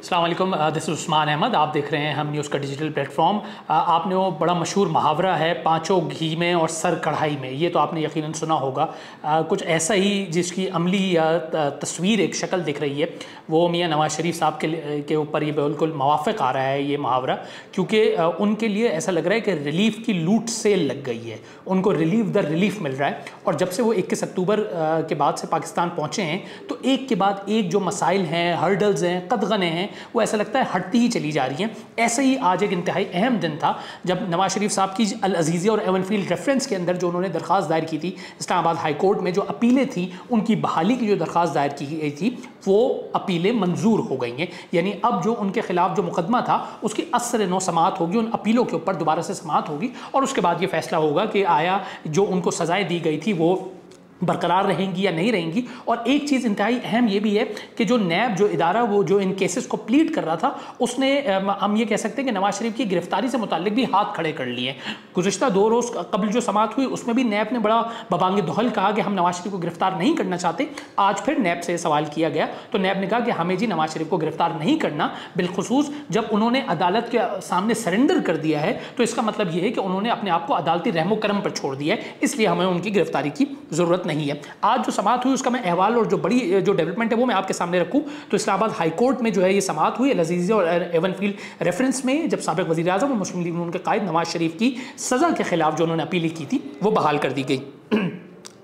अस्सलाम वालेकुम, this is Usman Ahmad. आप देख रहे हैं हम न्यूज़ का डिजिटल प्लेटफॉर्म। आपने वो बड़ा मशहूर मुहावरा है पाँचों घी में और सर कढ़ाई में, ये तो आपने यकीनन सुना होगा। कुछ ऐसा ही जिसकी अमली या तस्वीर एक शक्ल दिख रही है, वो मियाँ नवाज़ शरीफ साहब के ऊपर ये बिल्कुल मुवाफ़िक़ आ रहा है ये मुहावरा, क्योंकि उनके लिए ऐसा लग रहा है कि रिलीफ़ की लूट सेल लग गई है, उनको रिलीफ़ मिल रहा है। और जब से वो 21 अक्टूबर के बाद से पाकिस्तान पहुँचे हैं तो एक के बाद एक जो मसाइल हैं, हर्डल्स हैं, कदगने हैं, वो ऐसा लगता है हटती ही चली जा रही हैं। ऐसे ही आज एक इंतहाई अहम दिन था जब नवाज़ शरीफ साहब की अल अज़ीज़िया और एवनफील्ड रेफरेंस के अंदर जो उन्होंने दरख्वास्त दायर की थी इस्लामाबाद हाई कोर्ट में, जो अपीलें थी उनकी बहाली की जो दरख्वास्त दायर की गई थी वो अपीलें मंजूर हो गई हैं। यानी अब जो उनके खिलाफ जो मुकदमा था उसकी असर नौ समाअत होगी, उन अपीलों के ऊपर दोबारा से समाअत होगी और उसके बाद ये फैसला होगा कि आया जो उनको सज़ाएँ दी गई थी वो बरकरार रहेंगी या नहीं रहेंगी। और एक चीज़ इंतहाई अहम ये भी है कि जो नैब जो इदारा वो जो इन केसेस को प्लीड कर रहा था उसने हम ये कह सकते हैं कि नवाज़ शरीफ की गिरफ्तारी से मुताल्लिक भी हाथ खड़े कर लिए। गुज़िश्ता 2 रोज़ कबल जो समाअत हुई उसमें भी नैब ने बड़ा बबांग दुहल कहा कि हम नवाज़ शरीफ को गिरफ्तार नहीं करना चाहते। आज फिर नैब से सवाल किया गया तो नैब ने कहा कि हमें जी नवाज़ शरीफ को गिरफ्तार नहीं करना, बिलखुसूस जब उन्होंने अदालत के सामने सरेंडर कर दिया है तो इसका मतलब ये है कि उन्होंने अपने आप को अदालती रहमो करम पर छोड़ दिया है, इसलिए हमें उनकी गिरफ्तारी की ज़रूरत नहीं है। आज जो समाअत हुई उसका मैं अहवाल और जो बड़ी जो डेवलपमेंट है वो मैं आपके सामने रखूं तो इस्लामाबाद हाई कोर्ट में जो है ये समाअत हुई अल अज़ीज़िया और एवनफील्ड रेफरेंस में, जब साबिक़ वज़ीर आज़म और मुस्लिम लीग नून के कायद नवाज़ शरीफ की सज़ा के खिलाफ जो उन्होंने अपील की थी वो बहाल कर दी गई।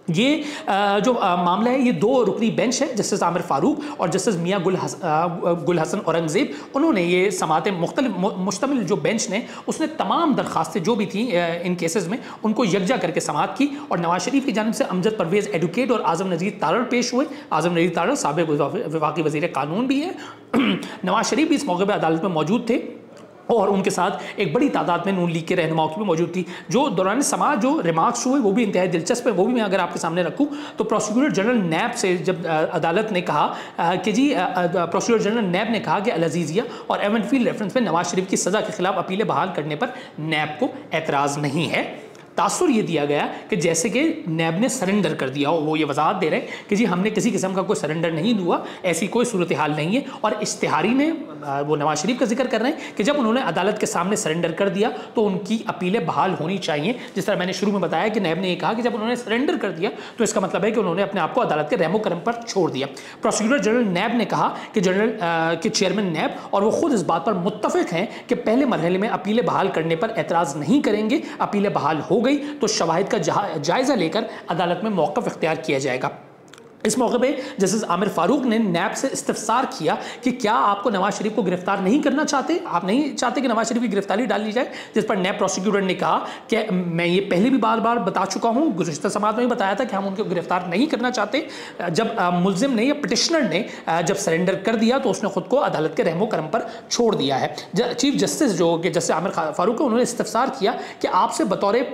ये जो मामला है ये 2 रुकनी बेंच है, जस्टिस आमिर फारूक और जस्टिस मियाँ गुल हसन औरंगज़ेब, उन्होंने ये समाअतें मुश्तमिल जो बेंच ने उसने तमाम दरख्वास्तें जो भी थी इन केसेस में उनको यकजा करके समाअत की और नवाज़ शरीफ की जानिब से अमजद परवेज़ एडवोकेट और आज़म नज़ीर तारड़ पेश हुए। आज़म नज़ीर तारड़ साबिक़ वफाकी वज़ीर कानून भी है। नवाज़ शरीफ भी इस मौके पर अदालत में मौजूद थे और उनके साथ एक बड़ी तादाद में नून लीग के रहनुमाओं की भी मौजूद थी। जो दौरान समाअत जो रिमार्क्स हुए वो भी इंतहाई दिलचस्प है, वो भी मैं अगर आपके सामने रखूँ तो प्रोसिक्यूटर जनरल नैब से जब अदालत ने कहा कि जी प्रोसिक्यूटर जनरल नैब ने कहा कि अल अज़ीज़िया और एवनफील्ड रेफरेंस में नवाज़ शरीफ की सज़ा के खिलाफ अपीलें बहाल करने पर नैब को एतराज़ नहीं है। तासुर ये दिया गया कि जैसे कि नैब ने सरेंडर कर दिया हो, वो ये वजाहत दे रहे हैं कि जी हमने किसी किस्म का कोई सरेंडर नहीं हुआ, ऐसी कोई सूरत हाल नहीं है। और इश्तिहारी ने वो नवाज़ शरीफ का जिक्र कर रहे हैं कि जब उन्होंने अदालत के सामने सरेंडर कर दिया तो उनकी अपीलें बहाल होनी चाहिए। जिस तरह मैंने शुरू में बताया कि नैब ने ये कहा कि जब उन्होंने सरेंडर कर दिया तो इसका मतलब है कि उन्होंने अपने आप को अदालत के रहमो करम पर छोड़ दिया। प्रोसिक्यूटर जनरल नैब ने कहा कि जनरल के चेयरमैन नैब और वो खुद इस बात पर मुत्तफिक हैं कि पहले मरहले में अपीलें बहाल करने पर एतराज़ नहीं करेंगे। अपीलें बहाल हो गई तो शवाहिद का जायज़ा लेकर अदालत में मौक़िफ़ इख्तियार किया जाएगा। इस मौके पे जस्टिस आमिर फारूक ने नैब से इस्तफसार किया कि क्या आपको नवाज़ शरीफ को गिरफ्तार नहीं करना चाहते, आप नहीं चाहते कि नवाज़ शरीफ की गिरफ्तारी डाल ली जाए। जिस पर नैब प्रोसिक्यूटर ने कहा कि मैं ये पहले भी बार बार बता चुका हूँ, गुज़िश्ता समाअत में भी बताया था कि हम उनको गिरफ्तार नहीं करना चाहते। जब मुलजिम ने या पिटिशनर ने जब सरेंडर कर दिया तो उसने खुद को अदालत के रहमो करम पर छोड़ दिया है। चीफ जस्टिस जो कि जस्टिस आमिर फारूक है उन्होंने इस्तफसार किया कि आपसे बतौर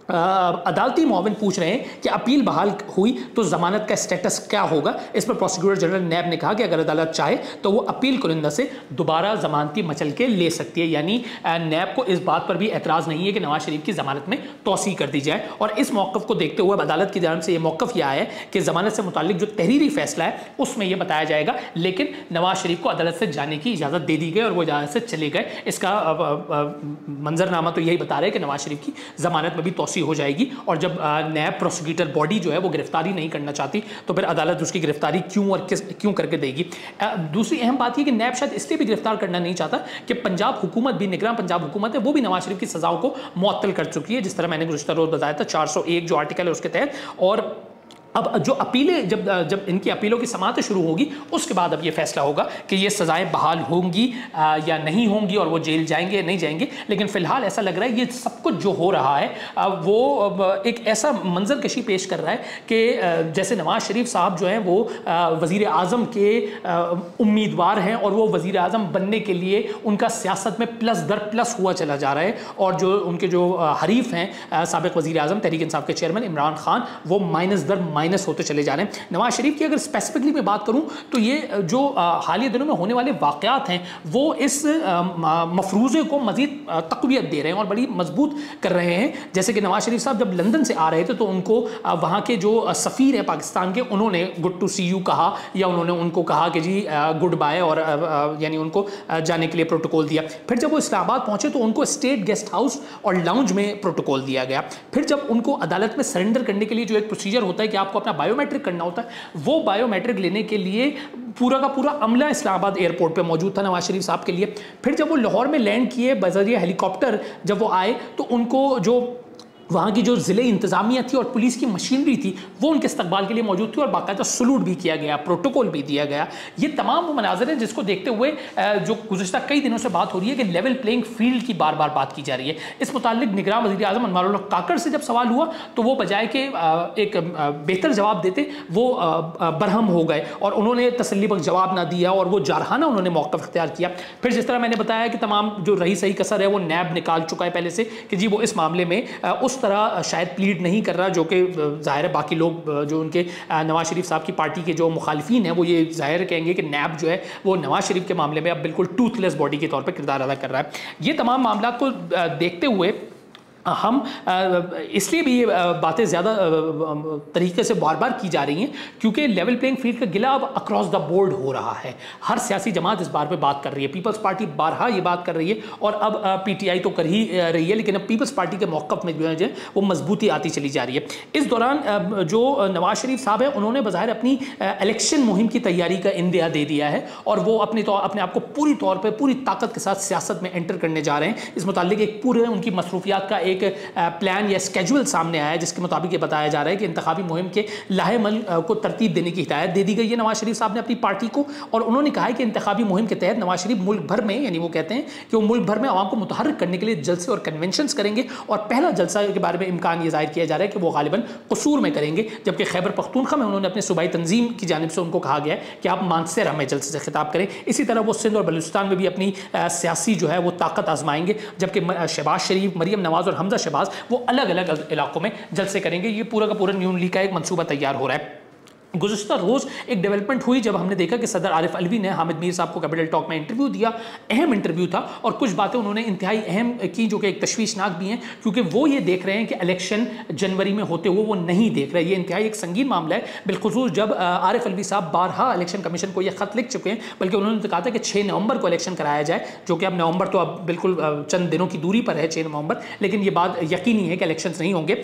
अदालती मुआविन पूछ रहे हैं कि अपील बहाल हुई तो ज़मानत का स्टेटस क्या होगा। इस पर प्रोसिक्यूटर जनरल नैब ने कहा कि अगर अदालत चाहे तो वो अपील कुरिंदा से दोबारा ज़मानती मचल के ले सकती है। यानी नैब को इस बात पर भी एतराज़ नहीं है कि नवाज़ शरीफ की ज़मानत में तोसी कर दी जाए। और इस मौक़िफ़ को देखते हुए अदालत की जानिब से ये मौक़िफ़ यह आया है कि ज़मानत से मुताल्लिक जो तहरीरी फ़ैसला है उसमें यह बताया जाएगा, लेकिन नवाज़ शरीफ को अदालत से जाने की इजाज़त दे दी गई और वो इजाज़त से चले गए। इसका मंजरनामा तो यही बता रहा है कि नवाज़ शरीफ की ज़मानत में भी तोसी हो जाएगी। और जब नैब प्रोसिक्यूटर बॉडी जो है वो गिरफ्तारी नहीं करना चाहती तो फिर अदालत उसकी गिरफ्तारी क्यों करके देगी। दूसरी अहम बात यह कि नैब शायद इसलिए भी गिरफ्तार करना नहीं चाहता कि पंजाब हुकूमत भी, निगरान पंजाब हुकूमत है, वो भी नवाज़ शरीफ की सज़ाओं को मुअत्तल कर चुकी है। जिस तरह मैंने गुज़िश्ता रोज़ बताया था 401 जो आर्टिकल है उसके तहत। और अब जो अपीलें जब इनकी अपीलों की समाअत शुरू होगी उसके बाद अब ये फैसला होगा कि ये सज़ाएं बहाल होंगी या नहीं होंगी और वो जेल जाएंगे या नहीं जाएंगे। लेकिन फ़िलहाल ऐसा लग रहा है ये सब कुछ जो हो रहा है वो एक ऐसा मंजर कशी पेश कर रहा है कि जैसे नवाज़ शरीफ साहब जो हैं वो वज़ीर आज़म के उम्मीदवार हैं और वो वज़ीर आज़म बनने के लिए उनका सियासत में प्लस दर प्लस हुआ चला जा रहा है। और जो उनके जो हरीफ हैं साबिक़ वज़ीर आज़म तहरीक इंसाफ के चेयरमैन इमरान खान, वो माइनस दर مائنس ہوتے چلے جا رہے ہیں. نواز شریف کی اگر اسپیسیفکلی میں بات کروں تو یہ جو حالیہ دنوں میں ہونے والے واقعات ہیں وہ اس مفروضے کو مزید تقویت دے رہے ہیں اور بڑی مضبوط کر رہے ہیں. جیسے کہ نواز شریف صاحب جب لندن سے آ رہے تھے تو ان کو وہاں کے جو سفیر ہیں پاکستان کے انہوں نے گڈ ٹو سی یو کہا, یا انہوں نے ان کو کہا کہ جی گڈ بائے, اور یعنی ان کو جانے کے لیے پروٹوکول دیا. پھر جب وہ اسلام آباد پہنچے تو ان کو اسٹیٹ گیسٹ ہاؤس اور لاؤنج میں پروٹوکول دیا گیا. پھر جب ان کو عدالت میں سرنڈر کرنے کے لیے جو ایک پروسیجر ہوتا ہے کہ آپ کو اپنا بایو میٹرک کرنا ہوتا ہے, وہ بایو میٹرک لینے کے لیے پورا کا پورا عملہ اسلام آباد ایئرپورٹ پہ موجود تھا نواز شریف صاحب کے لیے. پھر جب وہ لاہور میں لینڈ کیے بذریعہ ہیلی کاپٹر, جب وہ آئے تو ان کو جو وہاں کی جو ضلعی انتظامیہ تھی اور پولیس کی مشینری تھی وہ ان کے استقبال کے لیے موجود تھی, اور باقاعدہ سلوٹ بھی کیا گیا, پروٹوکول بھی دیا گیا. یہ تمام وہ مناظر ہیں جس کو دیکھتے ہوئے جو گزشتہ کئی دنوں سے بات ہو رہی ہے کہ لیول پلینگ فیلڈ کی بار بار بات کی جا رہی ہے. اس متعلق نگراں وزیر اعظم انوار اللہ کاکڑ سے جب سوال ہوا تو وہ بجائے کہ ایک بہتر جواب دیتے وہ برہم ہو گئے, اور انہوں نے تسلی بخش جواب نہ دیا, اور وہ جارحانہ انہوں نے موقف اختیار کیا. پھر جس طرح میں نے بتایا کہ تمام جو رہی صحیح کسر ہے وہ نیب نکال چکا ہے پہلے سے کہ جی وہ اس معاملے میں اس طرح شاید پلیڈ نہیں کر رہا, جو کہ ظاہر ہے باقی لوگ جو ان کے نواز شریف صاحب کی پارٹی کے جو مخالفین ہیں وہ یہ ظاہر کہیں گے کہ نیب جو ہے وہ نواز شریف کے معاملے میں اب بالکل ٹوتھ لیس باڈی کے طور پہ کردار ادا کر رہا ہے. یہ تمام معاملات کو دیکھتے ہوئے ہم اس لیے بھی یہ باتیں زیادہ طریقے سے بار بار کی جا رہی ہیں کیونکہ لیول پلینگ فیلڈ کا گلا اب اکراس دا بورڈ ہو رہا ہے. ہر سیاسی جماعت اس بار پہ بات کر رہی ہے. پیپلز پارٹی بارہا یہ بات کر رہی ہے, اور اب پی ٹی آئی تو کر ہی رہی ہے, لیکن اب پیپلز پارٹی کے موقف میں جو ہے وہ مضبوطی آتی چلی جا رہی ہے. اس دوران جو نواز شریف صاحب ہیں انہوں نے بظاہر اپنی الیکشن مہم کی تیاری کا اندیا دے دیا ہے, اور وہ اپنے آپ کو پوری طور پہ پوری طاقت کے ساتھ سیاست میں انٹر کرنے جا رہے ہیں. اس متعلق ایک پورے ان کی مصروفیات کا ایک پلان یا اسکیجول سامنے آیا ہے جس کے مطابق یہ بتایا جا رہا ہے کہ انتخابی مہم کے لاہے عمل کو ترتیب دینے کی ہدایت دے دی گئی ہے نواز شریف صاحب نے اپنی پارٹی کو, اور انہوں نے کہا ہے کہ انتخابی مہم کے تحت نواز شریف ملک بھر میں, یعنی وہ کہتے ہیں کہ وہ ملک بھر میں عوام کو متحرک کرنے کے لیے جلسے اور کنونشنز کریں گے, اور پہلا جلسہ کے بارے میں امکان یہ ظاہر کیا جا رہا ہے کہ وہ غالباً قصور میں کریں گے, جبکہ خیبر پختونخوا میں انہوں نے اپنے صوبائی تنظیم کی جانب سے ان کو کہا گیا ہے کہ آپ مانسہرہ میں جلسے سے خطاب کریں. اسی طرح وہ سندھ اور بلوچستان میں بھی اپنی سیاسی جو ہے وہ طاقت آزمائیں گے, جبکہ شہباز شریف, مریم نواز اور حمزہ شہباز وہ الگ الگ علاقوں میں جلسے کریں گے. یہ پورا کا پورا نیون لیگ کا ایک منصوبہ تیار ہو رہا ہے. گزشتہ روز ایک ڈیولپمنٹ ہوئی جب ہم نے دیکھا کہ صدر عارف الوی نے حامد میر صاحب کو کیپٹل ٹاک میں انٹرویو دیا. اہم انٹرویو تھا, اور کچھ باتیں انہوں نے انتہائی اہم کی جو کہ ایک تشویشناک بھی ہیں, کیونکہ وہ یہ دیکھ رہے ہیں کہ الیکشن جنوری میں ہوتے ہوئے وہ نہیں دیکھ رہے. یہ انتہائی ایک سنگین معاملہ ہے, بالخصوص جب عارف الوی صاحب بارہا الیکشن کمیشن کو یہ خط لکھ چکے ہیں, بلکہ انہوں نے کہا تھا کہ 6 نومبر کو الیکشن کرایا جائے, جو کہ اب نومبر تو اب بالکل چند دنوں کی دوری پر ہے 6 نومبر, لیکن یہ بات یقینی ہے کہ الیکشنز نہیں ہوں گے.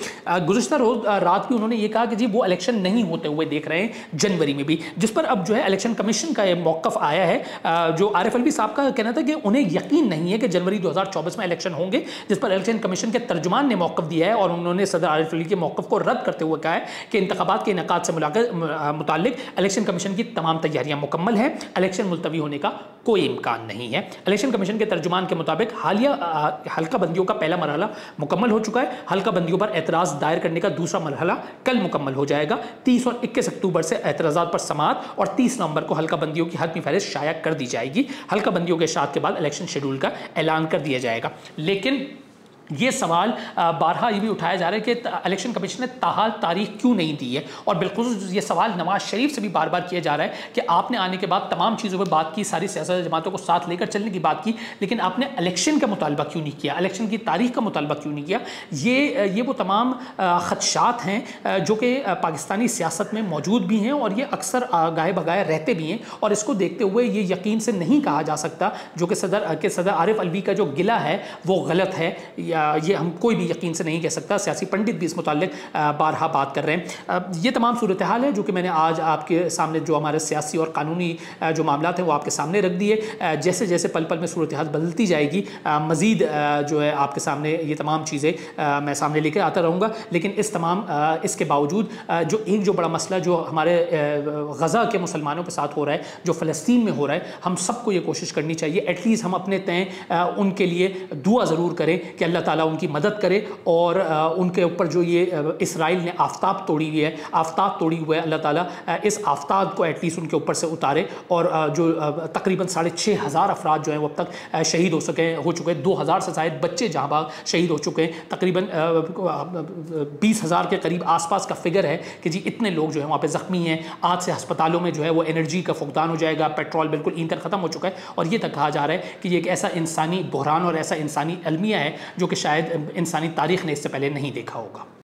گزشتہ روز رات بھی انہوں نے یہ کہا کہ جی وہ الیکشن نہیں ہوتے ہوئے دیکھ رہے ہیں جنوری میں بھی, جس پر اب جو ہے الیکشن کمیشن کا یہ موقف آیا ہے. جو عارف الوی صاحب کا کہنا تھا کہ انہیں یقین نہیں ہے کہ جنوری 2024 میں الیکشن ہوں گے, جس پر الیکشن کمیشن کے ترجمان نے موقف دیا ہے, اور انہوں نے صدر عارف الوی کے موقف کو رد کرتے ہوئے کہا ہے کہ انتخابات کے انعقاد سے متعلق الیکشن کمیشن کی تمام تیاریاں مکمل ہیں, الیکشن ملتوی ہونے کا کوئی امکان نہیں ہے. الیکشن کمیشن کے ترجمان کے مطابق حالیہ حلقہ بندیوں کا پہلا مرحلہ مکمل ہو چکا ہے. حلقہ بندیوں پر اعتراض دائر کرنے کا دوسرا مرحلہ کل مکمل ہو جائے گا. 30 اور 21 اکتوبر سے اعتراضات پر سماعت, اور 30 نومبر کو حلقہ بندیوں کی حتمی فہرست شائع کر دی جائے گی. حلقہ بندیوں کے اشاعت کے بعد الیکشن شیڈول کا اعلان کر دیا جائے گا. لیکن یہ سوال بارہا یہ بھی اٹھایا جا رہا ہے کہ الیکشن کمیشن نے تاحال تاریخ کیوں نہیں دی ہے, اور بالخصوص یہ سوال نواز شریف سے بھی بار بار کیا جا رہا ہے کہ آپ نے آنے کے بعد تمام چیزوں پہ بات کی, ساری سیاسی جماعتوں کو ساتھ لے کر چلنے کی بات کی, لیکن آپ نے الیکشن کا مطالبہ کیوں نہیں کیا, الیکشن کی تاریخ کا مطالبہ کیوں نہیں کیا. یہ وہ تمام خدشات ہیں جو کہ پاکستانی سیاست میں موجود بھی ہیں, اور یہ اکثر گاہے بگاہے رہتے بھی ہیں, اور اس کو دیکھتے ہوئے یہ یقین سے نہیں کہا جا سکتا جو کہ صدر عارف الوی کا جو گلہ ہے وہ غلط ہے, یہ ہم کوئی بھی یقین سے نہیں کہہ سکتا. سیاسی پنڈت بھی اس متعلق بارہا بات کر رہے ہیں. یہ تمام صورتحال ہے جو کہ میں نے آج آپ کے سامنے جو ہمارے سیاسی اور قانونی جو معاملات ہیں وہ آپ کے سامنے رکھ دیے. جیسے جیسے پل پل میں صورتحال بدلتی جائے گی مزید جو ہے آپ کے سامنے یہ تمام چیزیں میں سامنے لے کے آتا رہوں گا. لیکن اس کے باوجود جو بڑا مسئلہ جو ہمارے غزہ کے مسلمانوں کے ساتھ ہو رہا ہے, جو فلسطین میں ہو رہا ہے, ہم سب کو یہ کوشش کرنی چاہیے ایٹ لیسٹ ہم اپنے تئیں ان کے لیے دعا ضرور کریں کہ اللہ ताला उनकी मदद करे और उनके ऊपर जो ये इसराइल ने आफताब तोड़ी हुई है, आफताब तोड़ी हुई है, अल्लाह ताला इस आफताब को एटलीस्ट उनके ऊपर से उतारे और जो तकरीबन 6,500 अफराद जो हैं वो अब तक शहीद हो चुके हैं, 2,000 से ज़ायद बच्चे जहाँ बाग शहीद हो चुके हैं, तकरीबन 20,000 के करीब आसपास का फिगर है कि जी इतने लोग जो हैं वहाँ पे ज़ख्मी हैं। आज से अस्पतालों में जो है वो एनर्जी का फुकदान हो जाएगा, पेट्रोल बिल्कुल ईंधन ख़त्म हो चुका है और ये तक कहा जा रहा है कि ये एक ऐसा इंसानी बहरान और ऐसा इंसानी अलमिया है जो कि शायद इंसानी तारीख़ ने इससे पहले नहीं देखा होगा।